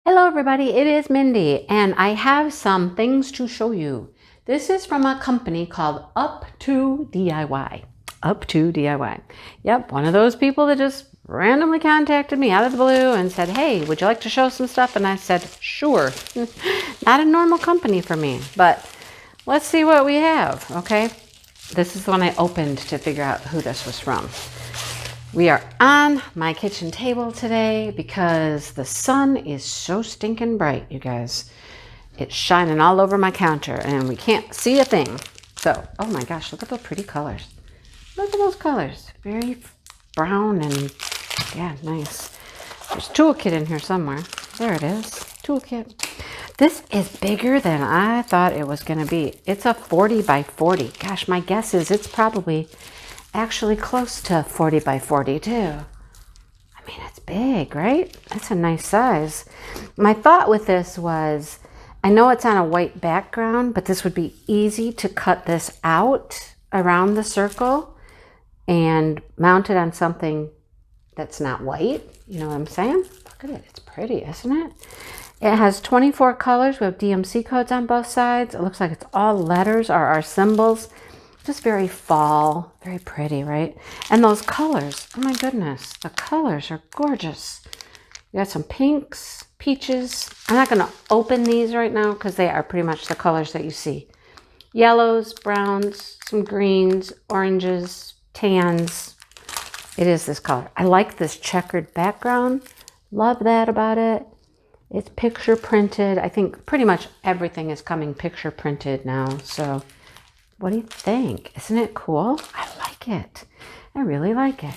Hello everybody, it is Mindy and I have some things to show you. This is from a company called UpTo DIY. UpTo DIY. Yep, one of those people that just randomly contacted me out of the blue and said, hey, would you like to show some stuff? And I said, sure. Not a normal company for me, but let's see what we have, okay? This is the one I opened to figure out who this was from. We are on my kitchen table today because the sun is so stinking bright, you guys. It's shining all over my counter and we can't see a thing. So, oh my gosh, look at those pretty colors. Look at those colors. Very brown and, yeah, nice. There's a toolkit in here somewhere. There it is, toolkit. This is bigger than I thought it was going to be. It's a 40 by 40. Gosh, my guess is it's probably actually close to 40 by 40 too. I mean, it's big, right? That's a nice size. My thought with this was, I know it's on a white background, but this would be easy to cut this out around the circle and mount it on something that's not white. You know what I'm saying? Look at it. It's pretty, isn't it? It has 24 colors. We have DMC codes on both sides. It looks like it's all letters or our symbols. Just very fall, very pretty, right? And those colors, oh my goodness, the colors are gorgeous. You got some pinks, peaches. I'm not going to open these right now because they are pretty much the colors that you see. Yellows, browns, some greens, oranges, tans. It is this color. I like this checkered background. Love that about it. It's picture printed. I think pretty much everything is coming picture printed now, so what do you think? Isn't it cool? I like it. I really like it.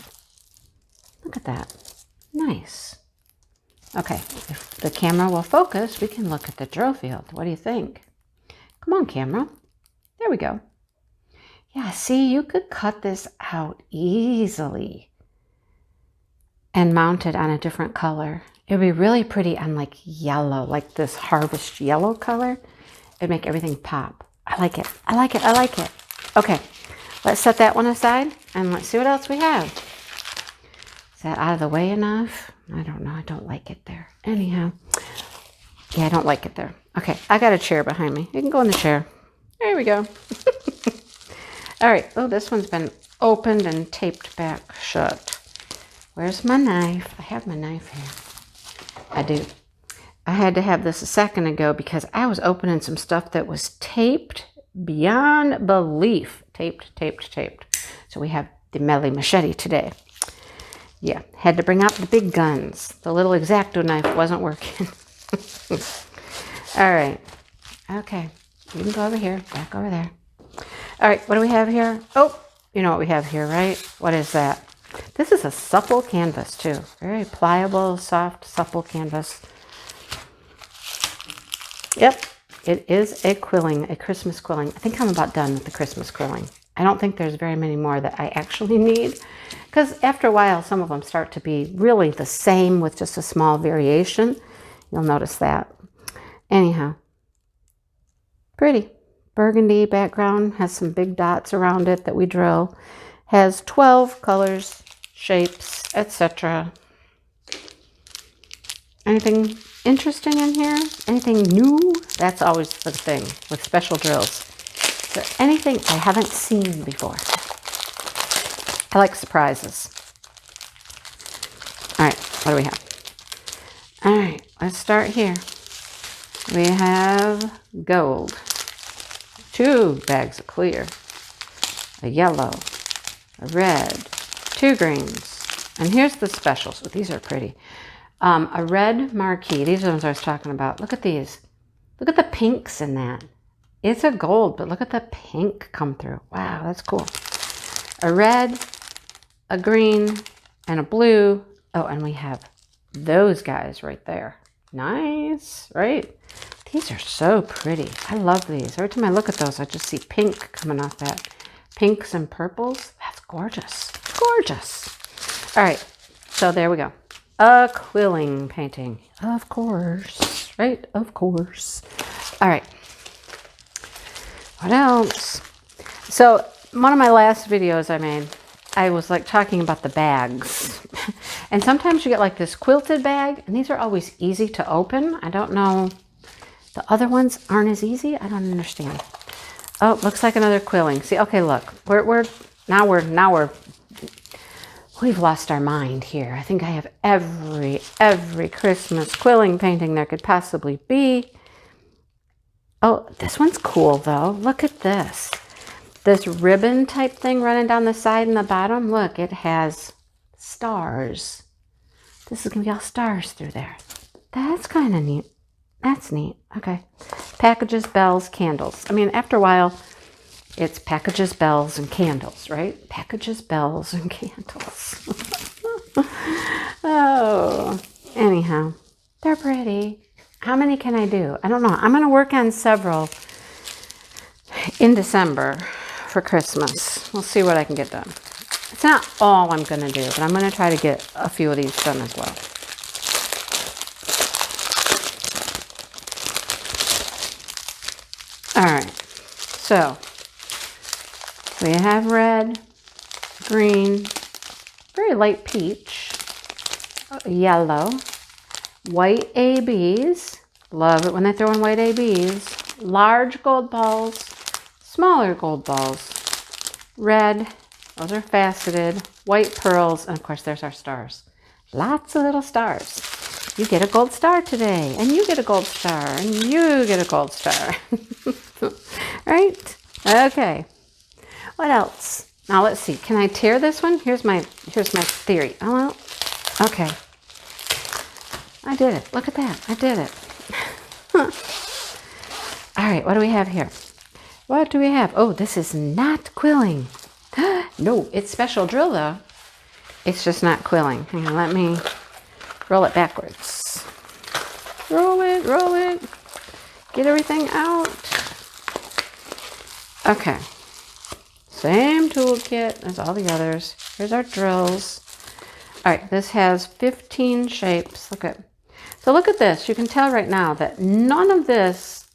Look at that. Nice. Okay, if the camera will focus, we can look at the drill field. What do you think? Come on, camera. There we go. Yeah, see, you could cut this out easily and mount it on a different color. It would be really pretty on like yellow, like this harvest yellow color. It'd make everything pop. I like it. I like it. I like it. Okay, let's set that one aside and let's see what else we have. Is that out of the way enough? I don't know. I don't like it there. Anyhow, yeah, I don't like it there. Okay, I got a chair behind me. You can go in the chair. There we go. All right. Oh, this one's been opened and taped back shut. Where's my knife? I have my knife here. I do. I had to have this a second ago because I was opening some stuff that was taped beyond belief. Taped. So we have the melee machete today. Yeah, had to bring out the big guns. The little X-Acto knife wasn't working. All right. Okay, you can go over here, back over there. All right, what do we have here? Oh, you know what we have here, right? What is that? This is a supple canvas too. Very pliable, soft, supple canvas. Yep, it is a quilling, a Christmas quilling. I think I'm about done with the Christmas quilling. I don't think there's very many more that I actually need because after a while, some of them start to be really the same with just a small variation. You'll notice that. Anyhow, pretty. Burgundy background, has some big dots around it that we drill. Has 12 colors, shapes, etc. Anything interesting in here? Anything new? That's always the thing with special drills. Is there anything I haven't seen before? I like surprises. All right, what do we have? All right, let's start here. We have gold. 2 bags of clear. A yellow. A red. 2 greens. And here's the specials. Oh, these are pretty. A red marquee. These are the ones I was talking about. Look at these. Look at the pinks in that. It's a gold, but look at the pink come through. Wow, that's cool. A red, a green, and a blue. Oh, and we have those guys right there. Nice, right? These are so pretty. I love these. Every time I look at those, I just see pink coming off that. Pinks and purples. That's gorgeous. Gorgeous. All right, so there we go. A quilling painting, of course, right? Of course. All right. What else? So one of my last videos I made, I was like talking about the bags And sometimes you get like this quilted bag, and these are always easy to open. I don't know. The other ones aren't as easy. I don't understand. Oh, looks like another quilling. See, okay, look. We've lost our mind here. I think I have every Christmas quilling painting there could possibly be. Oh, this one's cool though. Look at this. This ribbon type thing running down the side and the bottom. Look, it has stars. This is gonna be all stars through there. That's kind of neat. That's neat. Okay. Packages, bells, candles. I mean, after a while, it's packages, bells, and candles, right? Packages, bells, and candles. Oh, anyhow, they're pretty. How many can I do? I don't know. I'm going to work on several in December for Christmas. We'll see what I can get done. It's not all I'm going to do, but I'm going to try to get a few of these done as well. All right, so we have red, green, very light peach, yellow, white ABs. Love it when they throw in white ABs. Large gold balls, smaller gold balls, red, those are faceted, white pearls, and of course there's our stars. Lots of little stars. You get a gold star today, and you get a gold star, and you get a gold star. Right? Okay. What else? Now let's see. Can I tear this one? Here's my theory. Oh well. Okay. I did it. Look at that. I did it. All right. What do we have here? What do we have? Oh, this is not quilling. No, it's special drill though. It's just not quilling. Hang on. Let me roll it backwards. Roll it. Roll it. Get everything out. Okay. Same toolkit as all the others. Here's our drills. All right, this has 15 shapes. Look at this. You can tell right now that none of this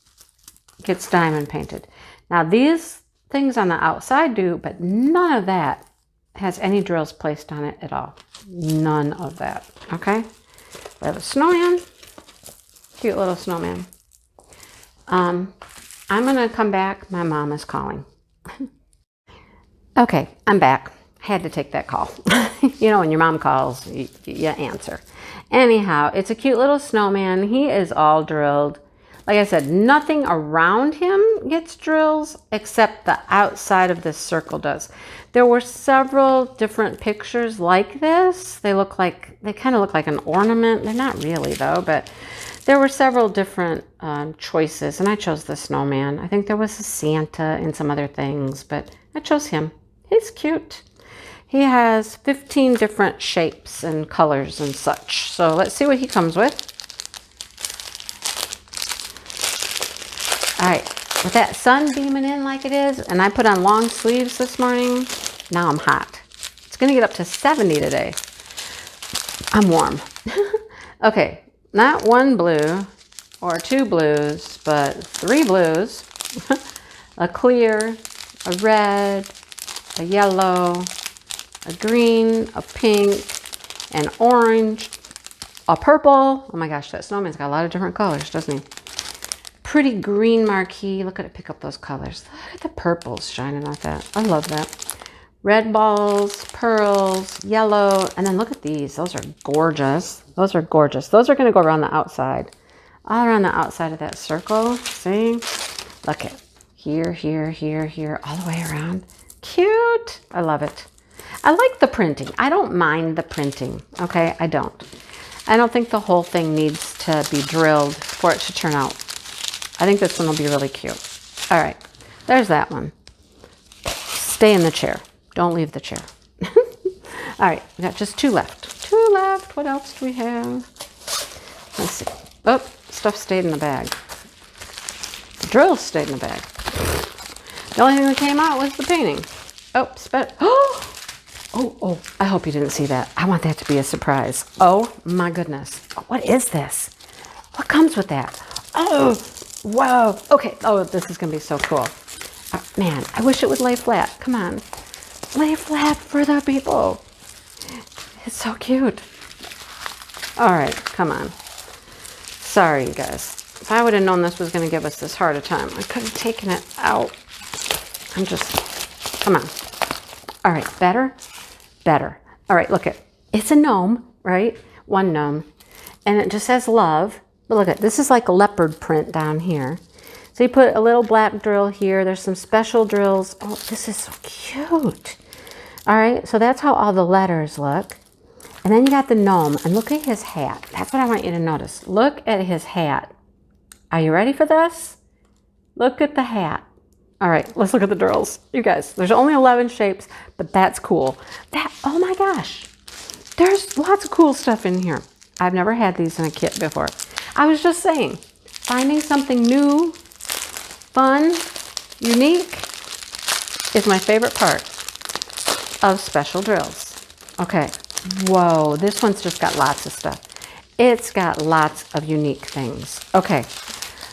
gets diamond painted. Now these things on the outside do, but none of that has any drills placed on it at all. None of that. Okay. We have a snowman. Cute little snowman. I'm going to come back. My mom is calling. Okay, I'm back. I had to take that call. You know, when your mom calls, you answer. Anyhow, it's a cute little snowman. He is all drilled. Like I said, nothing around him gets drills except the outside of this circle does. There were several different pictures like this. They kind of look like an ornament. They're not really though, but there were several different choices, and I chose the snowman. I think there was a Santa and some other things, but I chose him. He's cute. He has 15 different shapes and colors and such. So let's see what he comes with. All right, with that sun beaming in like it is, and I put on long sleeves this morning, now I'm hot. It's gonna get up to 70 today. I'm warm. Okay, not one blue or two blues, but three blues, a clear, a red, a yellow, a green, a pink, an orange, a purple. Oh my gosh, that snowman's got a lot of different colors, doesn't he? Pretty green marquee. Look at it, pick up those colors. Look at the purples shining off that. I love that. Red balls, pearls, yellow, and then look at these. Those are gorgeous. Those are gorgeous. Those are going to go around the outside. All around the outside of that circle. See? Look at here, here, here, here, all the way around. Cute. I love it. I like the printing. I don't mind the printing. Okay, I don't. I don't think the whole thing needs to be drilled for it to turn out. I think this one will be really cute. All right, there's that one. Stay in the chair. Don't leave the chair. All right, we got just two left. Two left. What else do we have? Let's see. Oh, stuff stayed in the bag. The drills stayed in the bag. The only thing that came out was the painting. Oh, oh, I hope you didn't see that. I want that to be a surprise. Oh my goodness. What is this? What comes with that? Oh, whoa. Okay. Oh, this is going to be so cool. Man, I wish it would lay flat. Come on. Lay flat for the people. It's so cute. All right, come on. Sorry, you guys. If I would have known this was going to give us this hard a time, I could have taken it out. I'm just, come on. All right, better? Better. All right, look it. It's a gnome, right? One gnome. And it just says love. But look at this is like a leopard print down here. So you put a little black drill here. There's some special drills. Oh, this is so cute. All right, so that's how all the letters look. And then you got the gnome, and look at his hat. That's what I want you to notice. Look at his hat. Are you ready for this? Look at the hat. All right, let's look at the drills. You guys, there's only 11 shapes, but that's cool. Oh my gosh, there's lots of cool stuff in here. I've never had these in a kit before. I was just saying, finding something new, fun, unique is my favorite part of special drills. Okay. Whoa, this one's just got lots of stuff. It's got lots of unique things. Okay,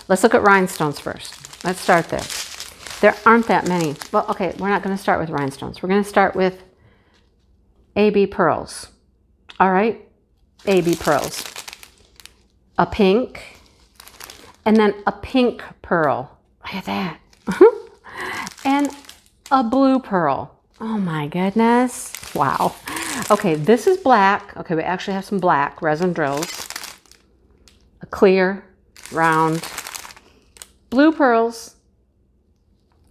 let's look at rhinestones first. Let's start there. There aren't that many. Well, okay, we're not going to start with rhinestones. We're going to start with AB pearls. All right, AB pearls. A pink, and then a pink pearl. Look at that. And a blue pearl. Oh my goodness. Wow. Okay, this is black. Okay, we actually have some black resin drills. A clear, round, blue pearls.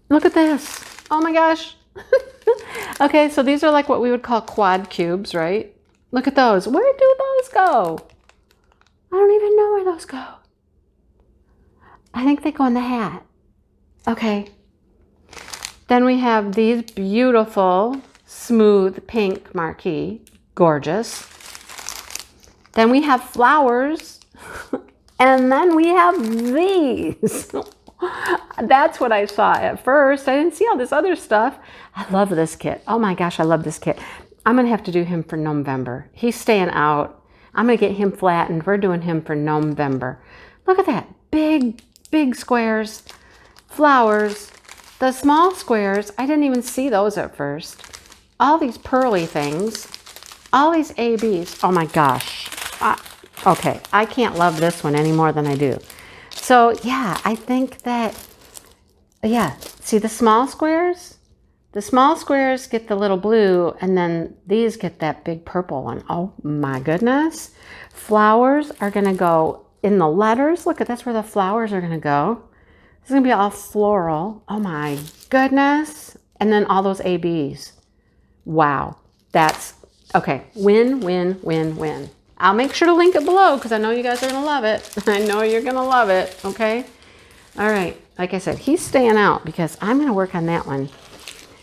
Look at this. Oh my gosh. Okay, so these are like what we would call quad cubes, right? Look at those. Where do those go? I don't even know where those go. I think they go in the hat. Okay. Then we have these beautiful smooth pink marquee. Gorgeous. Then we have flowers. And then we have these. That's what I saw at first. I didn't see all this other stuff. I love this kit. Oh my gosh, I love this kit. I'm going to have to do him for November. He's staying out. I'm going to get him flattened. We're doing him for November. Look at that. Big, big squares. Flowers. The small squares, I didn't even see those at first. All these pearly things. All these ABs. Oh my gosh. Okay, I can't love this one any more than I do. So yeah, I think that, yeah, see the small squares? The small squares get the little blue, and then these get that big purple one. Oh my goodness. Flowers are gonna go in the letters. Look at, that's where the flowers are gonna go. It's gonna be all floral. Oh my goodness. And then all those ABs. Wow, that's, okay, win, win, win, win. I'll make sure to link it below because I know you guys are gonna love it. I know you're gonna love it, okay? All right, like I said, he's staying out because I'm gonna work on that one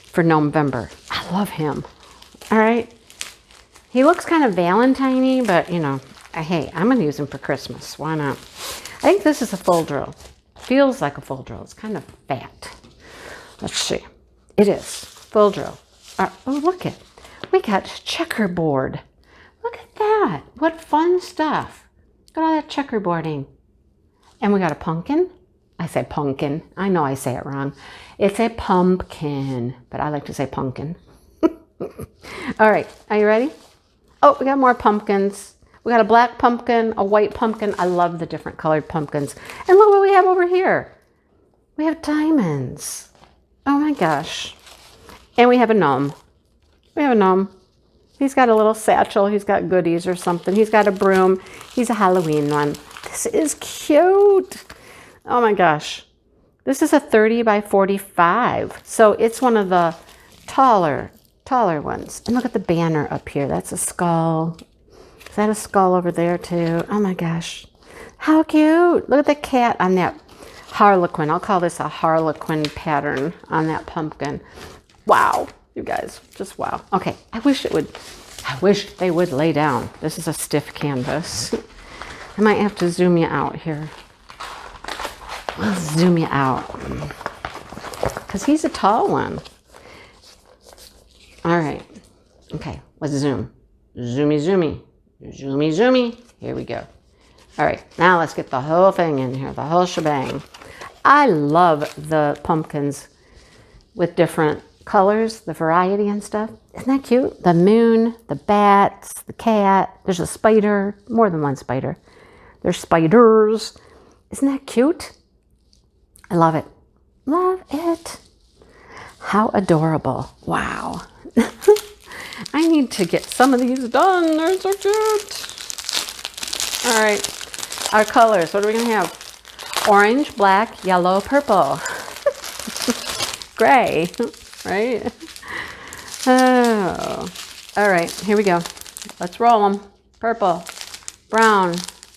for November. I love him, all right? He looks kind of Valentine-y, but you know, hey, I'm gonna use him for Christmas, why not? I think this is a full drill. Feels like a full drill, it's kind of fat. Let's see, it is, full drill. Oh, look it, we got checkerboard. Look at that. What fun stuff. Look at all that checkerboarding. And we got a pumpkin. I say pumpkin. I know I say it wrong. It's a pumpkin, but I like to say pumpkin. All right, are you ready? Oh, we got more pumpkins. We got a black pumpkin, a white pumpkin. I love the different colored pumpkins. And look what we have over here. We have diamonds. Oh my gosh. And we have a gnome. We have a gnome. He's got a little satchel. He's got goodies or something. He's got a broom. He's a Halloween one. This is cute. Oh my gosh. This is a 30 by 45. So it's one of the taller ones. And look at the banner up here. That's a skull. Is that a skull over there too? Oh my gosh. How cute. Look at the cat on that harlequin. I'll call this a harlequin pattern on that pumpkin. Wow. You guys, just wow. Okay, I wish they would lay down. This is a stiff canvas. I might have to zoom you out here. I'll zoom you out. Because he's a tall one. All right. Okay, let's zoom. Zoomy, zoomy. Zoomy, zoomy. Here we go. All right, now let's get the whole thing in here, the whole shebang. I love the pumpkins with different colors, the variety and stuff. Isn't that cute? The moon, the bats, the cat. There's a spider, more than one spider. There's spiders. Isn't that cute? I love it. Love it. How adorable. Wow. I need to get some of these done. They're so cute. All right. Our colors. What are we going to have? Orange, black, yellow, purple. Gray. Right? Oh. All right. Here we go. Let's roll them. Purple, brown,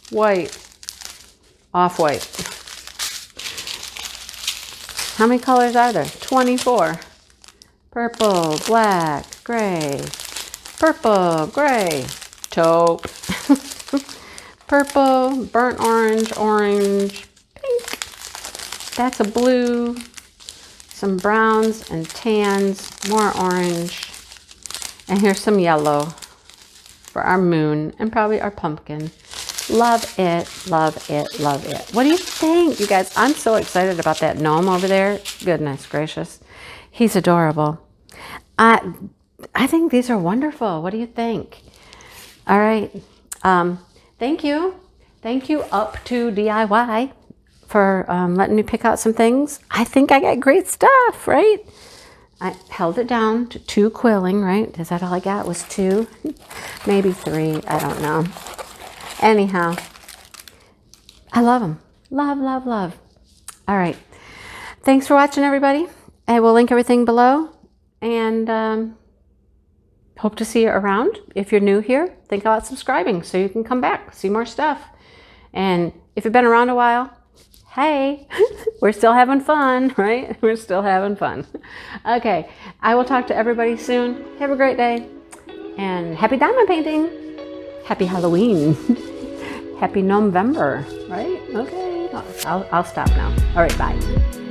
white, off-white. How many colors are there? 24. Purple, black, gray, purple, gray, taupe, purple, burnt orange, orange, pink. That's a blue, some browns and tans, more orange, and here's some yellow for our moon and probably our pumpkin. Love it, love it, love it. What do you think, you guys? I'm so excited about that gnome over there. Goodness gracious. He's adorable. I think these are wonderful. What do you think? All right. Thank you. Thank you, UpTo DIY, for letting me pick out some things. I think I got great stuff, right? I held it down to 2 quilling, right? Is that all I got? Was 2? Maybe 3. I don't know. Anyhow, I love them. Love, love, love. All right. Thanks for watching, everybody. I will link everything below. And hope to see you around. If you're new here, think about subscribing so you can come back, see more stuff. And if you've been around a while, hey, we're still having fun, right? We're still having fun. Okay, I will talk to everybody soon. Have a great day. And happy diamond painting. Happy Halloween. Happy November, right? Okay, I'll stop now. All right, bye.